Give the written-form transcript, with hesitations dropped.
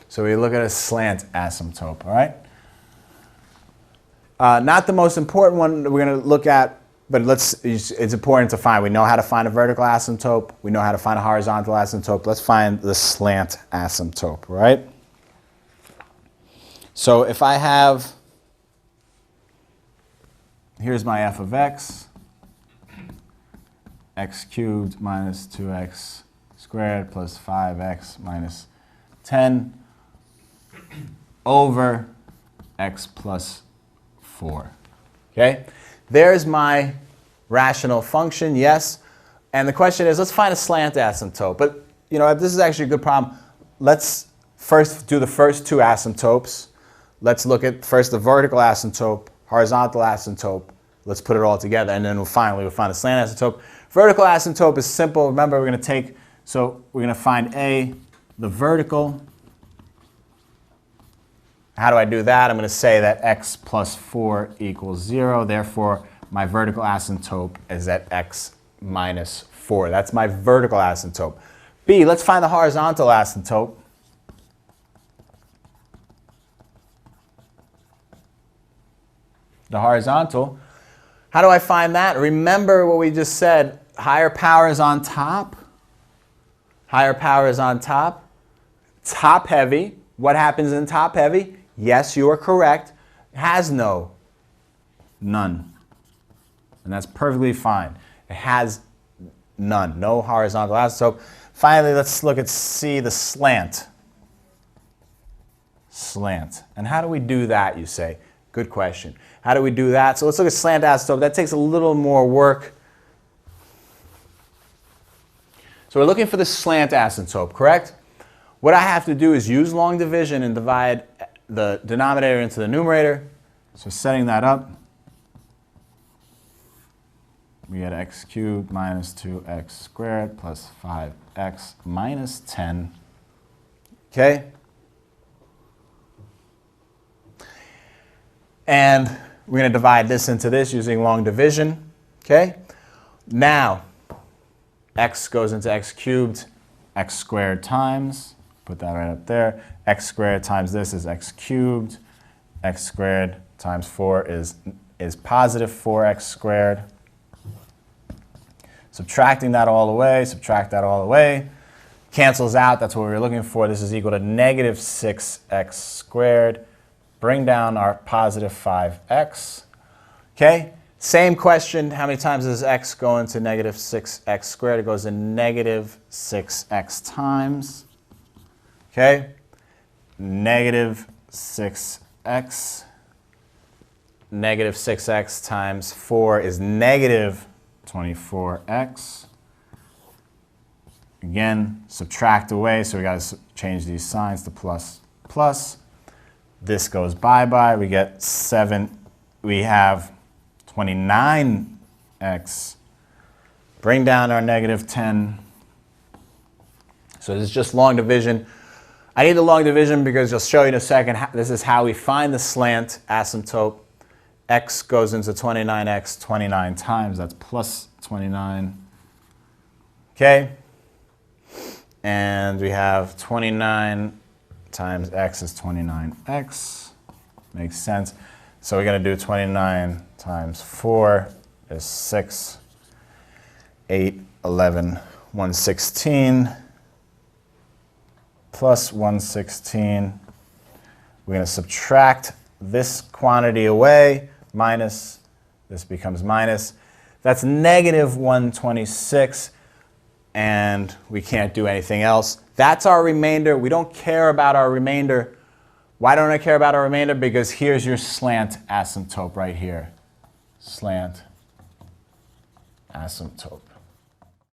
So we look at a slant asymptote, all right? Not the most important one we're going to look at, but it's important to find. We know how to find a vertical asymptote. We know how to find a horizontal asymptote. Let's find the slant asymptote, right? So if I have, here's my f of x, x cubed minus 2x squared plus 5x minus 10 over x plus 4. Okay? There's my rational function, yes. And the question is, let's find a slant asymptote. But, you know, this is actually a good problem. Let's first do the first two asymptotes. Let's look at first the vertical asymptote, horizontal asymptote. Let's put it all together, and then we'll find a slant asymptote. Vertical asymptote is simple. Remember, we're going to find A, the vertical. How do I do that? I'm going to say that x plus 4 equals 0. Therefore, my vertical asymptote is at x minus 4. That's my vertical asymptote. B, let's find the horizontal asymptote. The horizontal. How do I find that? Remember what we just said. Higher power is on top. Higher power is on top. Top heavy. What happens in top heavy? Yes, you are correct. It has none. And that's perfectly fine. It has none. No horizontal asymptote. Finally, let's look at C, the slant. Slant. And how do we do that, you say? Good question. How do we do that? So let's look at slant asymptote. That takes a little more work. So we're looking for the slant asymptote, correct? What I have to do is use long division and divide the denominator into the numerator. So setting that up, we get x cubed minus 2x squared plus 5x minus 10. Okay? And we're going to divide this into this using long division. Okay? Now, x goes into x cubed, x squared times. Put that right up there. X squared times this is x cubed. X squared times 4 is positive 4x squared. Subtracting that all away, subtract that all away. Cancels out, that's what we were looking for. This is equal to negative 6x squared. Bring down our positive 5x. Okay? Same question, how many times does x go into negative 6x squared? It goes in negative 6x times. Okay? Negative 6x. Negative 6x times 4 is negative 24x. Again, subtract away, so we got to change these signs to plus, plus. This goes bye-bye. We get 7. We have 29x. Bring down our negative 10. So this is just long division. I need the long division because I'll show you in a second. This is how we find the slant asymptote. X goes into 29x 29 times. That's plus 29. Okay? And we have 29 times x is 29x. Makes sense. So we're going to do 29 times 4 is 6, 8, 11, 116 plus 116. We're going to subtract this quantity away, minus, this becomes minus. That's negative 126, and we can't do anything else. That's our remainder. We don't care about our remainder. Why don't I care about our remainder? Because here's your slant asymptote right here. Slant asymptote.